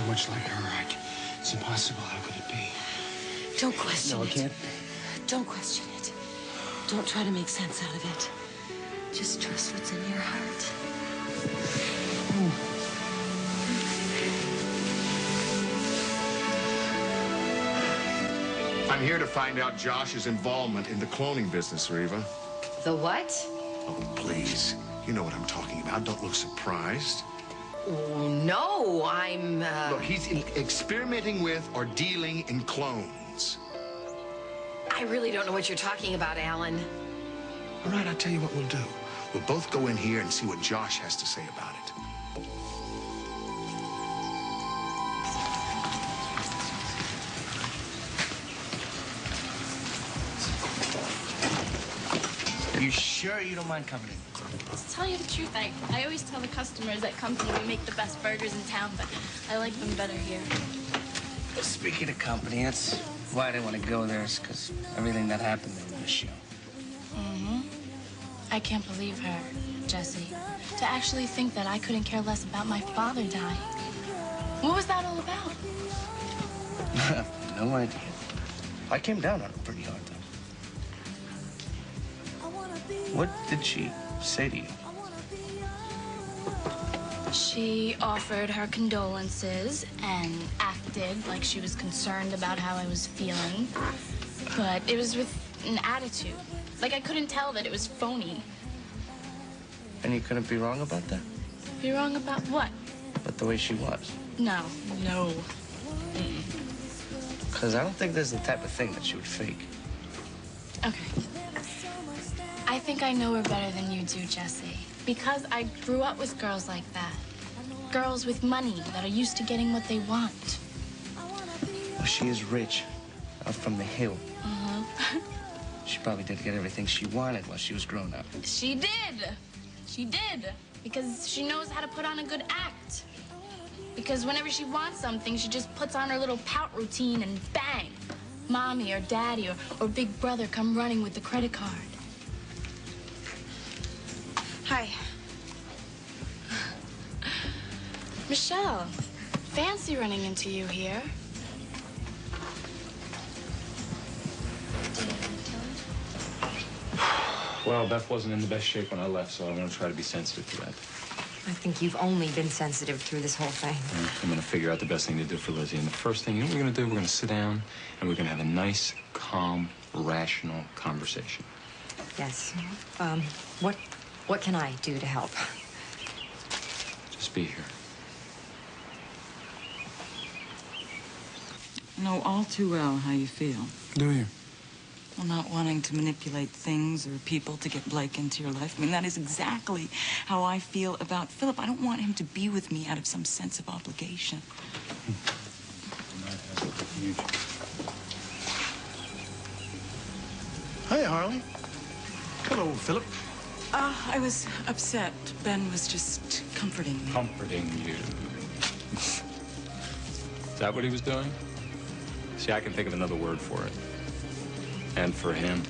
much like her. It's impossible. How could it be? Don't question it. No, I can't. Don't question it. Don't try to make sense out of it. Just trust what's in your heart. I'm here to find out Josh's involvement in the cloning business, Reva. The what? Oh, please. You know what I'm talking about. Don't look surprised. Oh, no, I'm, Look, he's experimenting with or dealing in clones. I really don't know what you're talking about, Alan. All right, I'll tell you what we'll do. We'll both go in here and see what Josh has to say about it. You sure you don't mind coming in? To tell you the truth, I always tell the customers at company we make the best burgers in town, but I like them better here. Speaking of company, that's why I didn't want to go there, is because everything that happened there in the show. Mm-hmm. I can't believe her, Jesse. To actually think that I couldn't care less about my father dying. What was that all about? No idea. I came down on her pretty hard, though. What did she say to you? She offered her condolences and acted like she was concerned about how I was feeling. But it was with an attitude. Like I couldn't tell that it was phony. And you couldn't be wrong about that? Be wrong about what? About the way she was? No. Because I don't think this is the type of thing that she would fake. Okay. I think I know her better than you do, Jesse. Because I grew up with girls like that. Girls with money that are used to getting what they want. Well, she is rich, out from the hill. Uh-huh. She probably did get everything she wanted while she was growing up. She did. She did. Because she knows how to put on a good act. Because whenever she wants something, she just puts on her little pout routine and bang. Mommy or daddy or big brother come running with the credit card. Hi. Michelle, fancy running into you here. Well, Beth wasn't in the best shape when I left, so I'm going to try to be sensitive to that. I think you've only been sensitive through this whole thing. I'm going to figure out the best thing to do for Lizzie. And the first thing, you know what we're going to do? We're going to sit down, and we're going to have a nice, calm, rational conversation. Yes. What can I do to help? Just be here. I know all too well how you feel. Do you? Well, not wanting to manipulate things or people to get Blake into your life. I mean, that is exactly how I feel about Philip. I don't want him to be with me out of some sense of obligation. Hey, Harley. Hello, Philip. I was upset. Ben was just comforting me. Comforting you. Is that what he was doing? See, I can think of another word for it. And for him.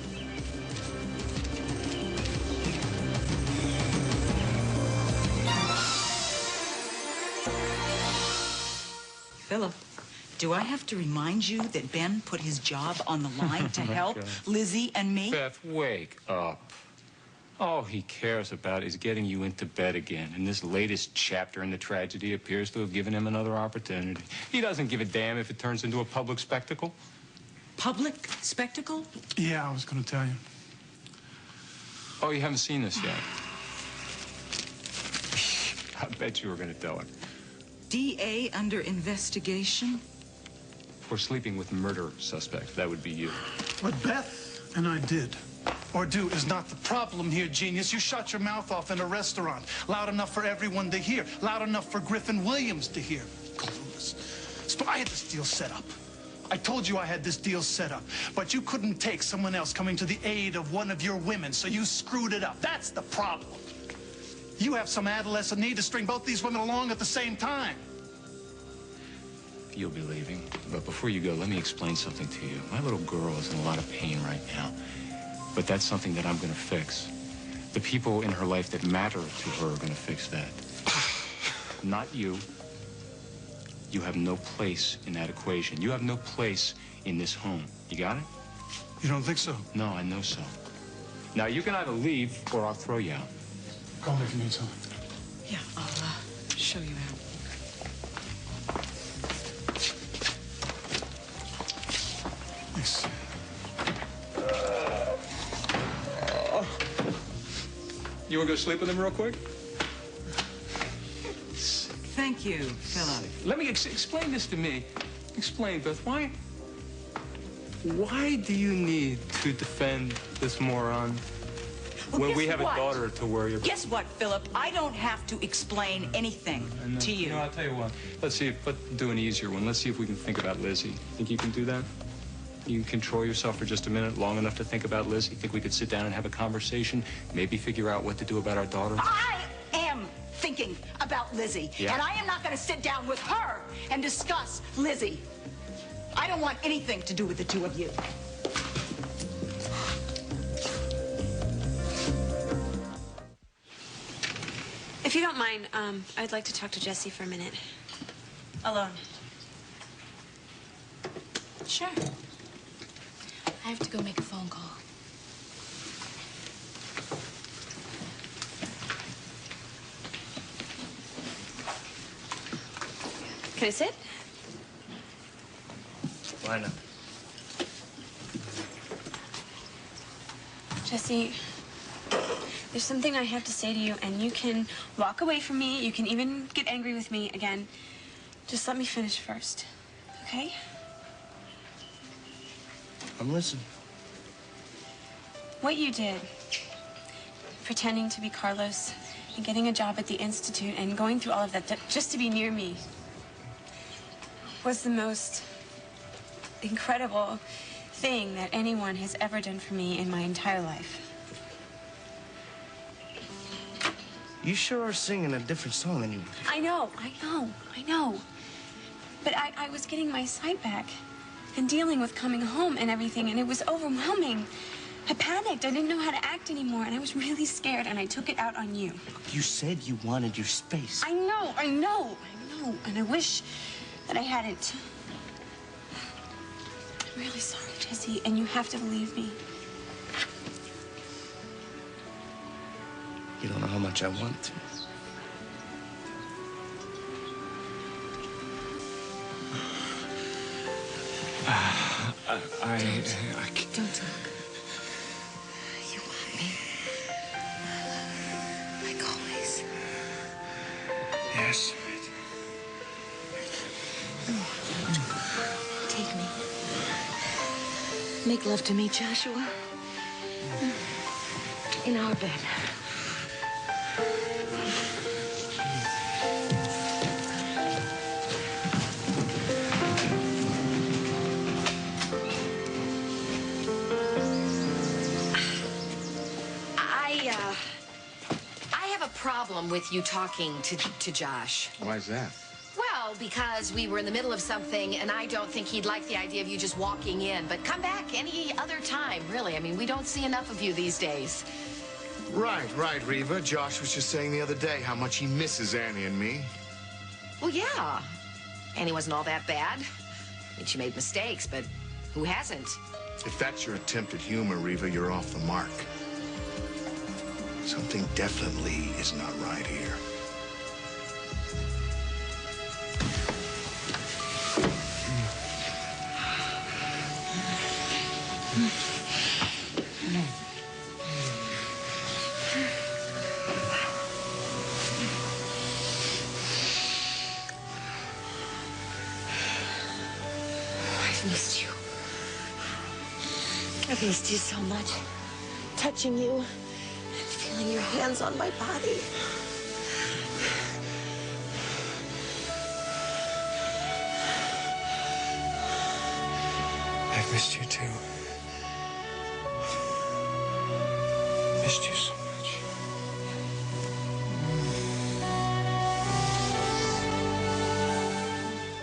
Philip, do I have to remind you that Ben put his job on the line to help Lizzie and me? Beth, wake up. All he cares about is getting you into bed again. And this latest chapter in the tragedy appears to have given him another opportunity. He doesn't give a damn if it turns into a public spectacle. Public spectacle? Yeah, I was going to tell you. Oh, you haven't seen this yet? I bet you were going to tell her. DA under investigation? For sleeping with murder suspects. That would be you. What Beth and I did, or do, is not the problem here, genius. You shut your mouth off in a restaurant, loud enough for everyone to hear, loud enough for Griffin Williams to hear. Clueless. I had this deal set up. I told you I had this deal set up, but you couldn't take someone else coming to the aid of one of your women, so you screwed it up. That's the problem. You have some adolescent need to string both these women along at the same time. You'll be leaving. But before you go, let me explain something to you. My little girl is in a lot of pain right now. But that's something that I'm going to fix. The people in her life that matter to her are going to fix that. Not you. You have no place in that equation. You have no place in this home. You got it? You don't think so? No, I know so. Now, you can either leave or I'll throw you out. Call me if you need something. Yeah, I'll show you out. Thanks. You want to go sleep with him real quick? Thank you, Philip. Let me explain this to me. Explain, Beth. Why do you need to defend this moron when we have a daughter to worry about? Guess what, Philip? I don't have to explain anything to you. No, I'll tell you what. Let's do an easier one. Let's see if we can think about Lizzie. Think you can do that? You can control yourself for just a minute, long enough to think about Lizzie? Think we could sit down and have a conversation? Maybe figure out what to do about our daughter? I am thinking about Lizzie. Yeah. And I am not going to sit down with her and discuss Lizzie. I don't want anything to do with the two of you. If you don't mind, I'd like to talk to Jessie for a minute. Alone. Sure. I have to go make a phone call. Can I sit? Why not? Jessie, there's something I have to say to you, and you can walk away from me. You can even get angry with me again. Just let me finish first, okay? I'm listening. What you did, pretending to be Carlos and getting a job at the Institute and going through all of that just to be near me, was the most incredible thing that anyone has ever done for me in my entire life. You sure are singing a different song than you. I know. But I was getting my sight back and dealing with coming home and everything, and it was overwhelming. I panicked. I didn't know how to act anymore, and I was really scared, and I took it out on you. You said you wanted your space. I know. And I wish that I hadn't. I'm really sorry, Jessie, and you have to believe me. You don't know how much I want to. Don't talk. You want me. Like always. Yes. Take me. Make love to me, Joshua. In our bed. I have a problem with you talking to Josh. Why is that? Well, because we were in the middle of something, and I don't think he'd like the idea of you just walking in. But come back any other time, really. I mean, we don't see enough of you these days. Right, Reva. Josh was just saying the other day how much he misses Annie and me. Well, yeah. Annie wasn't all that bad. I mean, she made mistakes, but who hasn't? If that's your attempt at humor, Reva, you're off the mark. Something definitely is not right here. I've missed you. I've missed you so much. Touching you and feeling your hands on my body. I've missed you too. Missed you so much.